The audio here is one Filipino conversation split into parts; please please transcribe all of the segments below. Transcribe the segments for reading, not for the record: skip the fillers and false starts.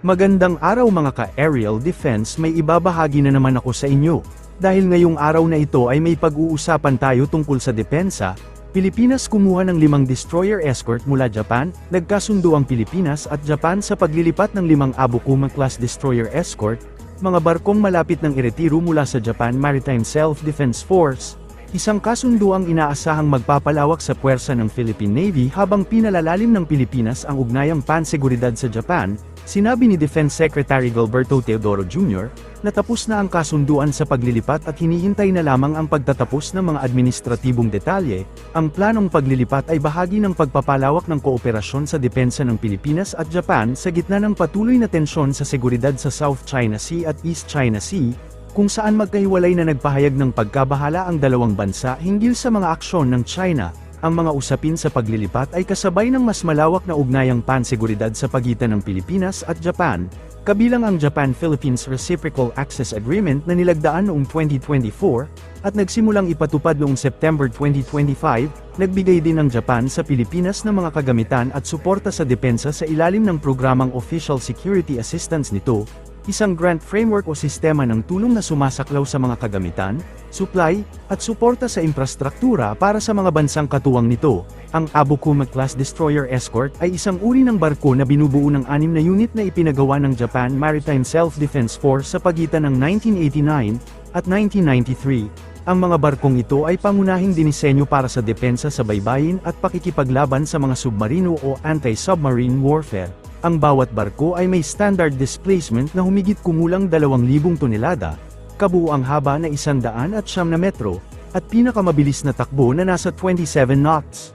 Magandang araw mga ka-aerial defense, may ibabahagi na naman ako sa inyo. Dahil ngayong araw na ito ay may pag-uusapan tayo tungkol sa depensa. Pilipinas kumuha ng 5 destroyer escort mula Japan. Nagkasundo ang Pilipinas at Japan sa paglilipat ng 5 Abukuma-class destroyer escort, mga barkong malapit ng iretiro mula sa Japan Maritime Self-Defense Force. Isang kasundo ang inaasahang magpapalawak sa puwersa ng Philippine Navy habang pinalalalim ng Pilipinas ang ugnayang panseguridad sa Japan. Sinabi ni Defense Secretary Gilberto Teodoro Jr. na tapos na ang kasunduan sa paglilipat at hinihintay na lamang ang pagtatapos ng mga administratibong detalye. Ang planong paglilipat ay bahagi ng pagpapalawak ng kooperasyon sa depensa ng Pilipinas at Japan sa gitna ng patuloy na tensyon sa seguridad sa South China Sea at East China Sea, kung saan magkahiwalay na nagpahayag ng pagkabahala ang dalawang bansa hinggil sa mga aksyon ng China. Ang mga usapin sa paglilipat ay kasabay ng mas malawak na ugnayang panseguridad sa pagitan ng Pilipinas at Japan, kabilang ang Japan-Philippines Reciprocal Access Agreement na nilagdaan noong 2024, at nagsimulang ipatupad noong September 2025, nagbigay din ang Japan sa Pilipinas ng mga kagamitan at suporta sa depensa sa ilalim ng programang Official Security Assistance nito, isang grant framework o sistema ng tulong na sumasaklaw sa mga kagamitan, supply, at suporta sa infrastruktura para sa mga bansang katuwang nito. Ang Abukuma-class destroyer escort ay isang uri ng barko na binubuo ng 6 na unit na ipinagawa ng Japan Maritime Self-Defense Force sa pagitan ng 1989 at 1993. Ang mga barkong ito ay pangunahing dinisenyo para sa depensa sa baybayin at pakikipaglaban sa mga submarino o anti-submarine warfare. Ang bawat barko ay may standard displacement na humigit kumulang 2,000 tonelada, kabuuang haba na 109 metro, at pinakamabilis na takbo na nasa 27 knots.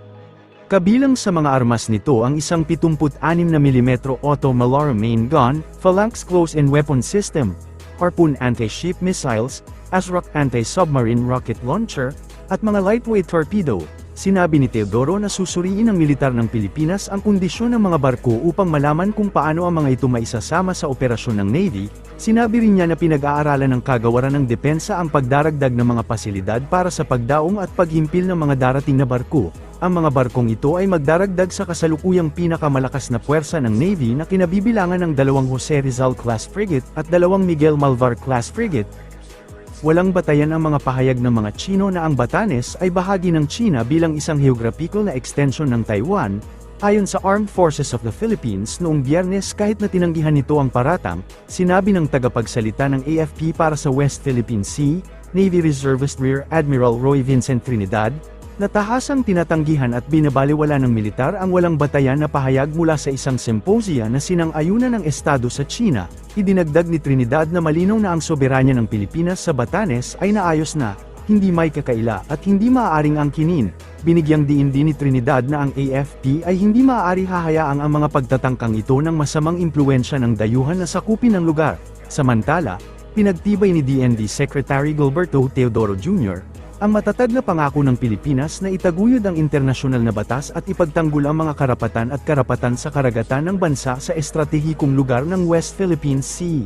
Kabilang sa mga armas nito ang isang 76 mm Otto Malara main gun, Phalanx close-in weapon system, Harpoon anti-ship missiles, ASROC anti-submarine rocket launcher, at mga lightweight torpedo. Sinabi ni Teodoro na susuriin ng militar ng Pilipinas ang kondisyon ng mga barko upang malaman kung paano ang mga ito maisasama sa operasyon ng Navy. Sinabi rin niya na pinag-aaralan ng kagawaran ng depensa ang pagdaragdag ng mga pasilidad para sa pagdaong at paghimpil ng mga darating na barko. Ang mga barkong ito ay magdaragdag sa kasalukuyang pinakamalakas na puwersa ng Navy na kinabibilangan ng 2 Jose Rizal-class frigate at 2 Miguel Malvar-class frigate. Walang batayan ang mga pahayag ng mga Tsino na ang Batanes ay bahagi ng China bilang isang geographical na extension ng Taiwan, ayon sa Armed Forces of the Philippines noong Biyernes. Kahit na tinanggihan nito ang paratang, sinabi ng tagapagsalita ng AFP para sa West Philippine Sea, Navy Reservist Rear Admiral Roy Vincent Trinidad, na tahasang tinatanggihan at binabaliwala ng militar ang walang batayan na pahayag mula sa isang semposya na sinang-ayunan ng Estado sa China. Idinagdag ni Trinidad na malinaw na ang soberanya ng Pilipinas sa Batanes ay naayos na, hindi may kakaila at hindi maaaring angkinin. Binigyang diin din ni Trinidad na ang AFP ay hindi maaari hahayaang ang mga pagtatangkang ito ng masamang impluensya ng dayuhan na sakupin ng lugar. Samantala, pinagtibay ni DND Secretary Gilberto Teodoro Jr. ang matatag na pangako ng Pilipinas na itaguyod ang internasyonal na batas at ipagtanggol ang mga karapatan sa karagatan ng bansa sa estratehikong lugar ng West Philippine Sea.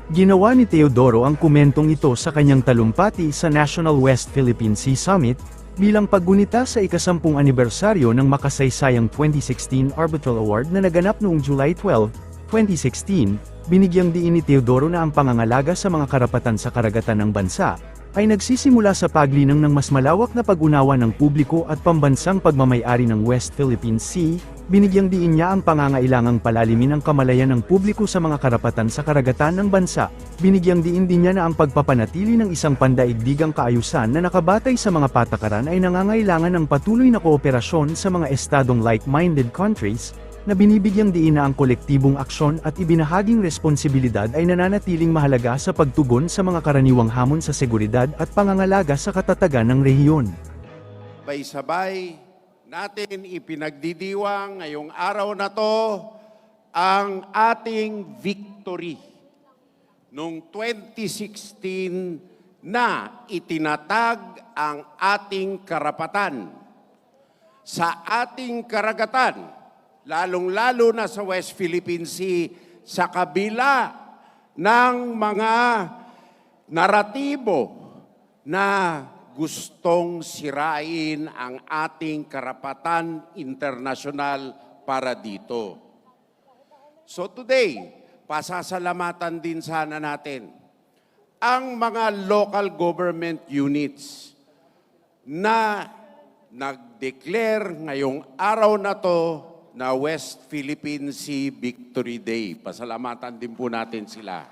Ginawa ni Teodoro ang komentong ito sa kanyang talumpati sa National West Philippine Sea Summit, bilang paggunita sa ika-10 anibersaryo ng makasaysayang 2016 Arbitral Award na naganap noong July 12, 2016, binigyang diin ni Teodoro na ang pangangalaga sa mga karapatan sa karagatan ng bansa ay nagsisimula sa paglinang ng mas malawak na pag-unawa ng publiko at pambansang pagmamay-ari ng West Philippine Sea. Binigyang diin niya ang pangangailangang palalimin ang kamalayan ng publiko sa mga karapatan sa karagatan ng bansa. Binigyang diin din niya na ang pagpapanatili ng isang pandaigdigang kaayusan na nakabatay sa mga patakaran ay nangangailangan ng patuloy na kooperasyon sa mga estadong like-minded countries, na binibigyang diin na ang kolektibong aksyon at ibinahaging responsibilidad ay nananatiling mahalaga sa pagtugon sa mga karaniwang hamon sa seguridad at pangangalaga sa katatagan ng rehiyon. Sabay-sabay natin ipinagdidiwang ngayong araw na to ang ating victory. Noong 2016 na itinatag ang ating karapatan sa ating karagatan, lalong-lalo na sa West Philippine Sea, sa kabila ng mga naratibo na gustong sirain ang ating karapatan internasyonal para dito. So today, pasasalamatan din sana natin ang mga local government units na nag-declare ngayong araw na to na West Philippine Sea Victory Day. Pasalamatan din po natin sila.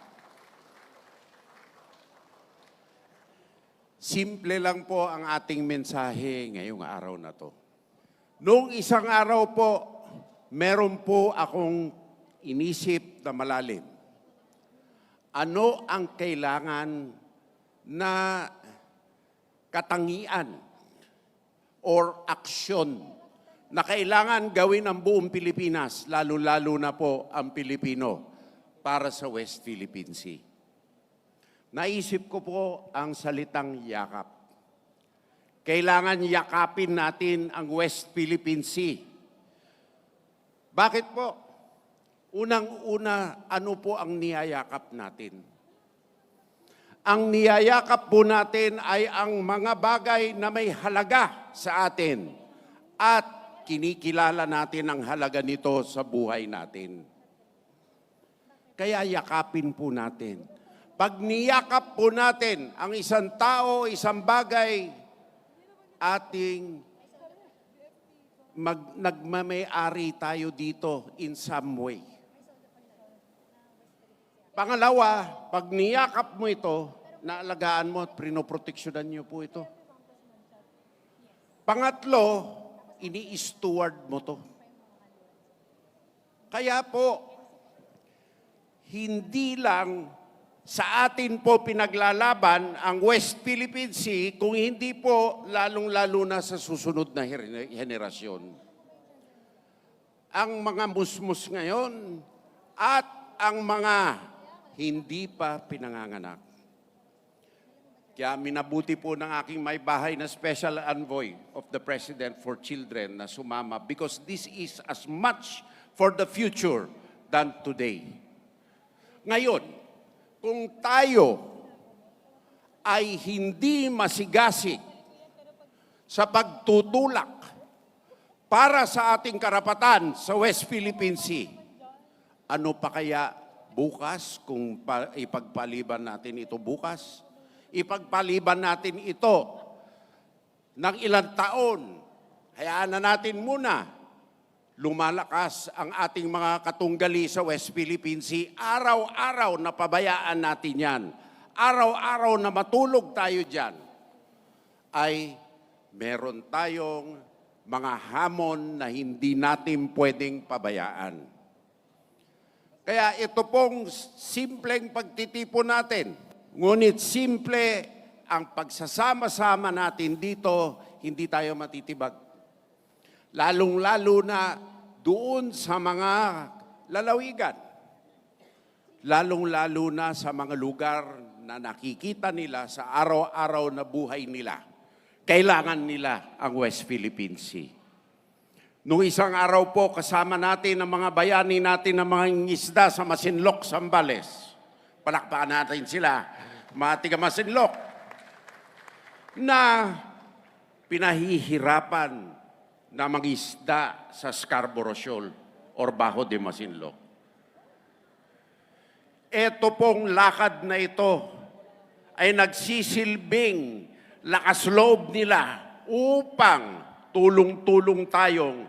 Simple lang po ang ating mensahe ngayong araw na to. Noong isang araw po, meron po akong inisip na malalim. Ano ang kailangan na katangian or aksyon na kailangan gawin ng buong Pilipinas, lalo-lalo na po ang Pilipino, para sa West Philippine Sea? Naisip ko po ang salitang yakap. Kailangan yakapin natin ang West Philippine Sea. Bakit po? Unang-una, ano po ang niyayakap natin? Ang niyayakap po natin ay ang mga bagay na may halaga sa atin at kinikilala natin ang halaga nito sa buhay natin. Kaya yakapin po natin. Pag niyakap po natin ang isang tao, isang bagay, ating nagmamay-ari tayo dito in some way. Pangalawa, pag niyakap mo ito, naalagaan mo at prinoproteksyonan niyo po ito. Pangatlo, ini-steward mo to. Kaya po, hindi lang sa atin po pinaglalaban ang West Philippine Sea, kung hindi po lalong-lalo na sa susunod na henerasyon. Ang mga musmus ngayon at ang mga hindi pa pinanganganak. Kaya minabuti po ng aking may bahay na Special Envoy of the President for Children na sumama because this is as much for the future than today. Ngayon, kung tayo ay hindi masigasig sa pagtutulak para sa ating karapatan sa West Philippine Sea, ano pa kaya bukas kung ipagpaliban natin ito bukas? Ipagpaliban natin ito ng ilang taon. Hayaan na natin muna lumalakas ang ating mga katunggali sa West Philippine Sea. Araw-araw na pabayaan natin yan. Araw-araw na matulog tayo dyan. Ay meron tayong mga hamon na hindi natin pwedeng pabayaan. Kaya ito pong simpleng pagtitipon natin. Ngunit simple ang pagsasama-sama natin dito, hindi tayo matitibag. Lalong-lalo na doon sa mga lalawigan. Lalong-lalo na sa mga lugar na nakikita nila sa araw-araw na buhay nila. Kailangan nila ang West Philippine Sea. Noong isang araw po, kasama natin ang mga bayani natin ng mga isda sa Masinloc, Zambales. Palakpakan natin sila, mga tiga Masinloc, na pinahihirapan na mag-isda sa Scarborough Shoal or Bajo de Masinloc. Ito pong lakad na ito ay nagsisilbing lakas loob nila upang tulong-tulong tayong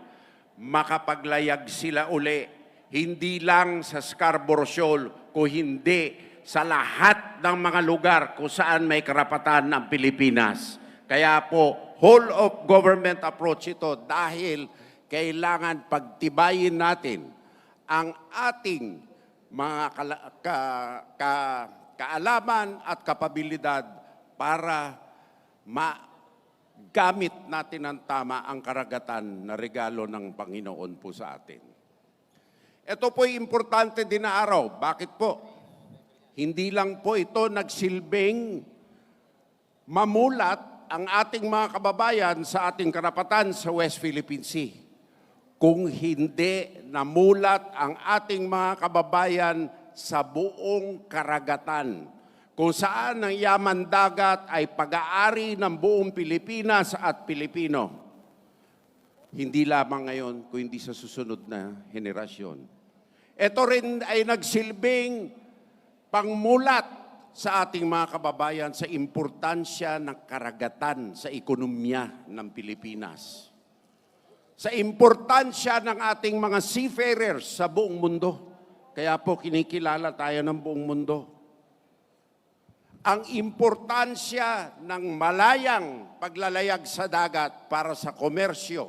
makapaglayag sila uli, hindi lang sa Scarborough Shoal, kung hindi sa lahat ng mga lugar kung saan may karapatan ng Pilipinas. Kaya po, whole of government approach ito dahil kailangan pagtibayin natin ang ating mga kaalaman at kapabilidad para gamit natin ng tama ang karagatan na regalo ng Panginoon po sa atin. Ito po'y importante din na araw. Bakit po? Hindi lang po ito nagsilbing mamulat ang ating mga kababayan sa ating karapatan sa West Philippine Sea. Kung hindi namulat ang ating mga kababayan sa buong karagatan, kung saan ang yaman dagat ay pag-aari ng buong Pilipinas at Pilipino. Hindi lamang ngayon, kundi sa susunod na henerasyon. Ito rin ay nagsilbing pangmulat sa ating mga kababayan sa importansya ng karagatan sa ekonomiya ng Pilipinas. Sa importansya ng ating mga seafarers sa buong mundo. Kaya po kinikilala tayo ng buong mundo. Ang importansya ng malayang paglalayag sa dagat para sa komersyo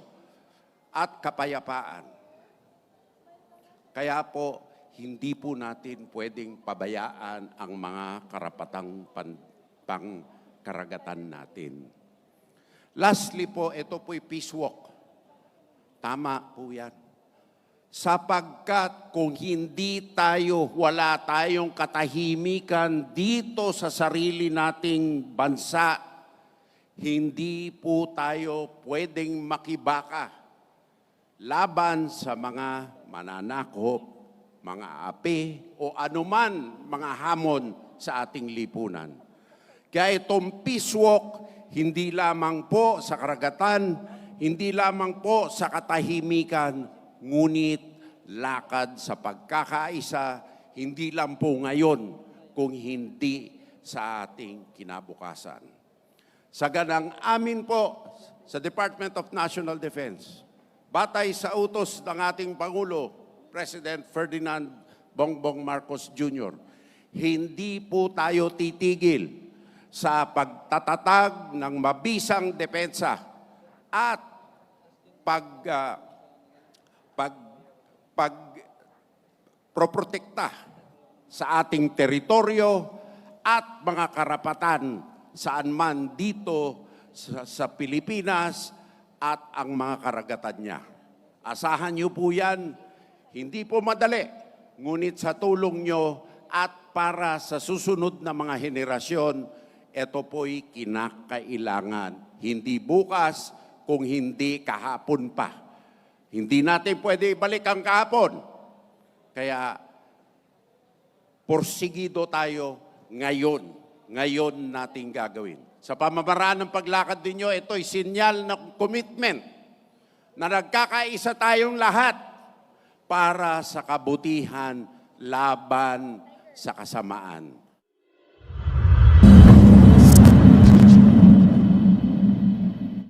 at kapayapaan. Kaya po, hindi po natin pwedeng pabayaan ang mga karapatang pangkaragatan natin. Lastly po, ito po'y peace walk. Tama po yan. Sapagkat kung hindi tayo, wala tayong katahimikan dito sa sarili nating bansa, hindi po tayo pwedeng makibaka laban sa mga mananakop, mga api, o anuman mga hamon sa ating lipunan. Kaya itong peace walk, hindi lamang po sa karagatan, hindi lamang po sa katahimikan, ngunit lakad sa pagkakaisa, hindi lang po ngayon, kung hindi sa ating kinabukasan. Sa ganang amin po sa Department of National Defense, batay sa utos ng ating Pangulo, President Ferdinand Bongbong Marcos Jr., hindi po tayo titigil sa pagtatatag ng mabisang depensa at pagproprotekta sa ating teritoryo at mga karapatan saan man dito sa Pilipinas at ang mga karagatan niya. Asahan niyo po yan, hindi po madali, ngunit sa tulong niyo at para sa susunod na mga henerasyon, ito po'y kinakailangan. Hindi bukas, kung hindi kahapon pa. Hindi natin pwede ibalik ang kahapon. Kaya, porsigido tayo ngayon. Ngayon natin gagawin. Sa pamamaraan ng paglakad ninyo, ito'y sinyal ng commitment na nagkakaisa tayong lahat para sa kabutihan laban sa kasamaan.